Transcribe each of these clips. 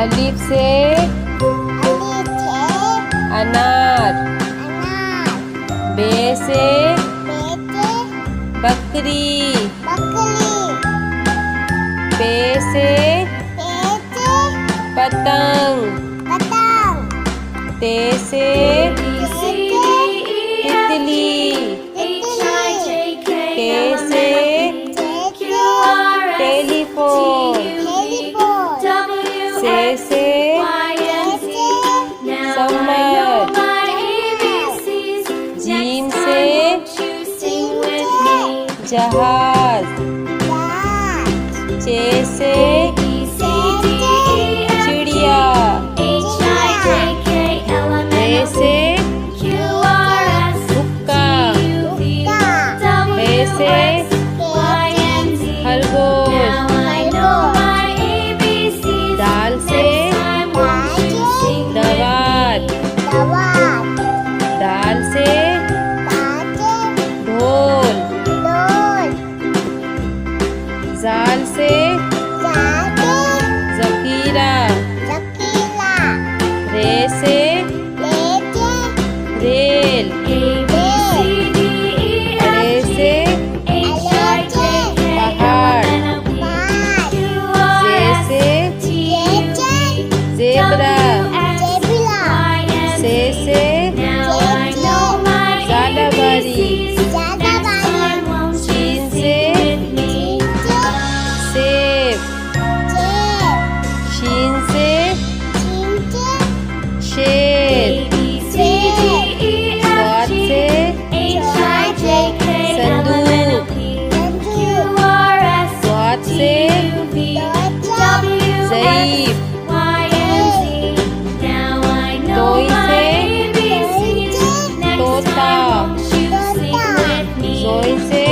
अलिफ से अनार। बे से बकरी। पे से पतंग। ते से तितली। टे से टेलीफोन। से समर। जीम से जहाज। चे से चिड़िया। रे से हुक्का। हे से खरगोश। दाल से दवात। दाल से ढोल। जाल से ज़खीरा। रे से रेल। अरे से पहाड़। जे से ज़ेब्रा। से ज़ालाबारी। शीन से सेब। शीन से शेर। स्वाद से संदूक। स्वाद से ज़ईफ़। तोई से तोता। ज़ोई से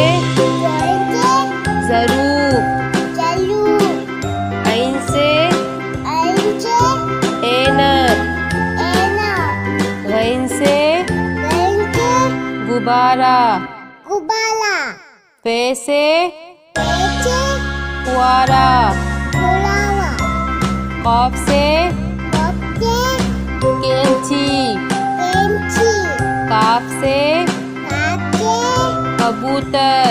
ज़रूब। ऐन से ऐनक। गैन से गुब्बारा। फे से फुआरा। कॉफ से कैंची। काफ से कबूतर।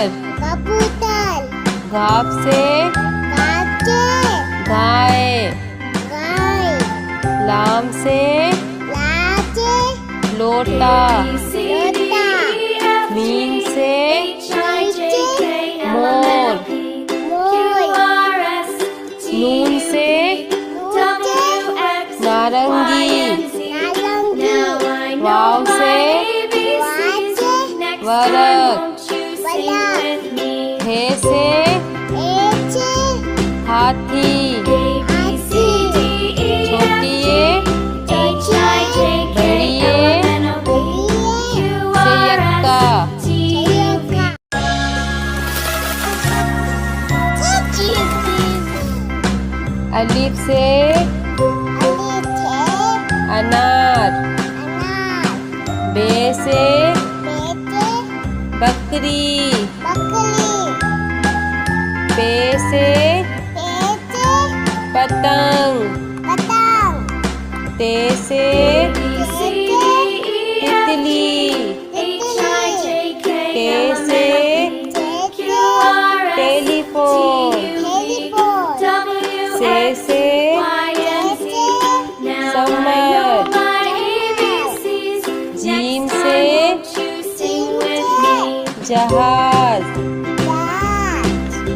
घाफ से गाय। लाम से लोटा। मीम से मोर। नून से नारंगी। वाव से वरक। हे से हाथी। छोटी ये बड़ी ये से यक्का। अलिफ से अनार। बे से बकरी। पे से पतंग। ते से तितली। टे से टेलीफोन। से समर। जीम से जहाज।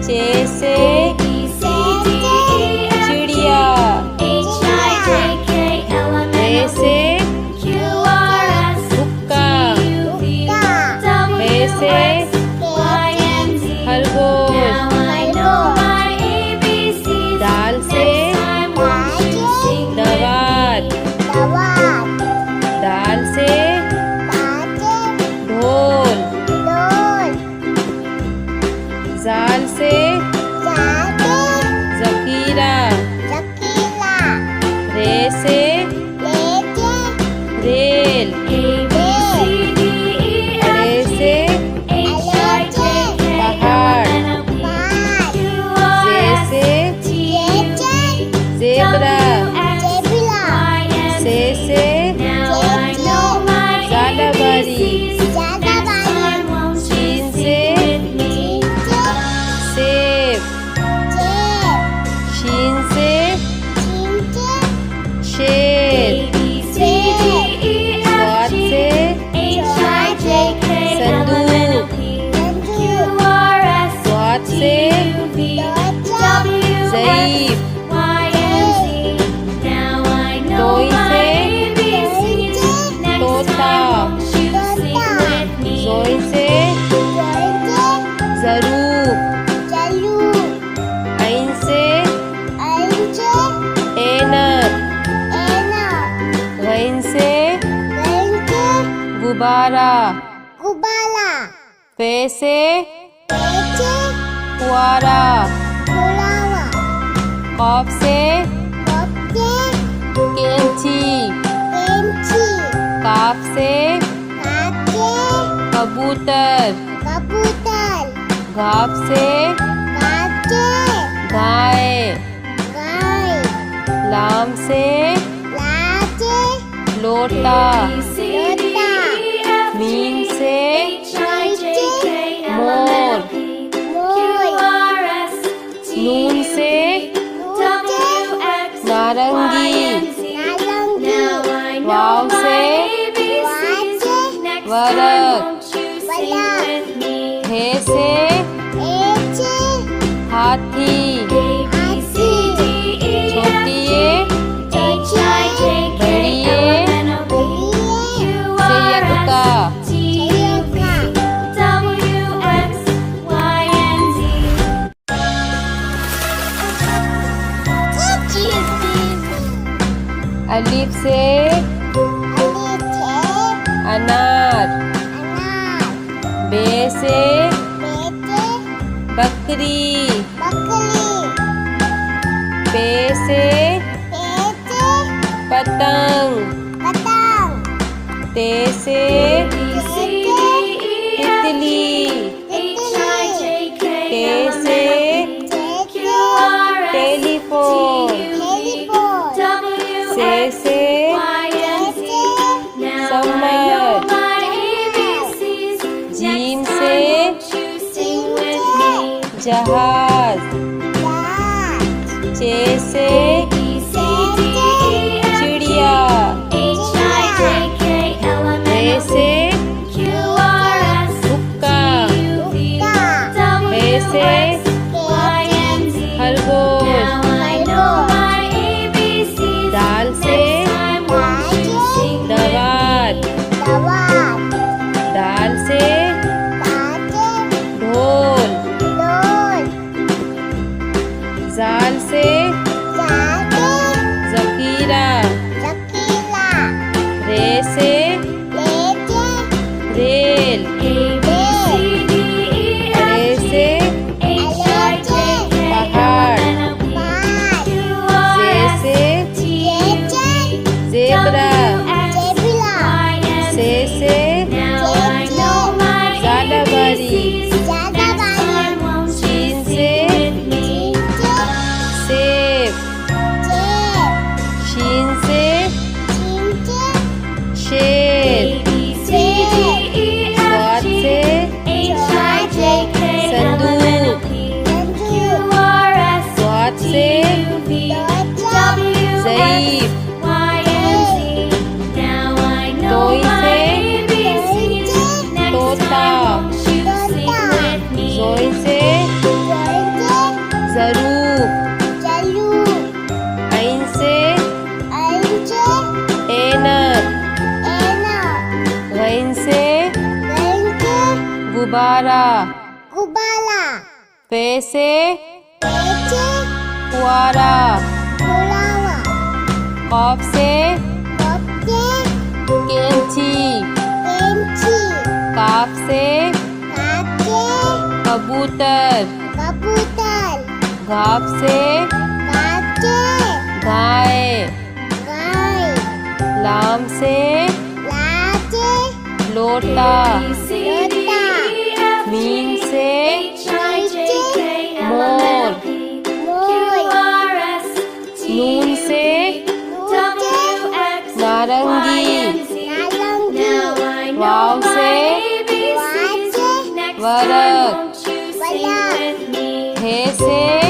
चे से चिड़िया। रे से हुक्का। हे से खरगोश। दाल से दवात। दाल से ढोल। जाल से ज़खीरा। रे से रेल। अरे से पहाड़। जे से ज़ेब्रा। गुब्बारा गुब्बारा फे से पेचे फुआरा फुलावा कॉफ से कपके कैंची पेंची काफ से काके कबूतर कबूतर घाफ से काके गाय गाय लाम से लाचे लोटा लोटा मीम से मोर मोर नून से नारंगी नारंगी वाव से वाचे वरक वरक हे से एचे हाथी हाथी छोटी ये बड़ी ये से यक्का अलिफ से अनार बे से बकरी पे से पतंग ते से तितली टे से टेलीफोन से समर जीम से जहाज चे से चिड़िया रे से हुक्का बे से खरगोश दाल से दवात दाल से ढोल जाल से जखीरा रे से रेल रे से पहाड़ जे से जेब्रा से ज़ालाबारी शीन से सेब शीन से शेर स्वाद से संदूक स्वाद से ज़ईफ तोई से तोता जोई से ज़रूफ ऐन से ऐनक गैन से गुब्बारा फे से फुआरा कॉफ से कैंची काफ से कबूतर घाफ से गाय लाम से लोटा मीम से मोर नून से नारंगी वाव से वरक हे से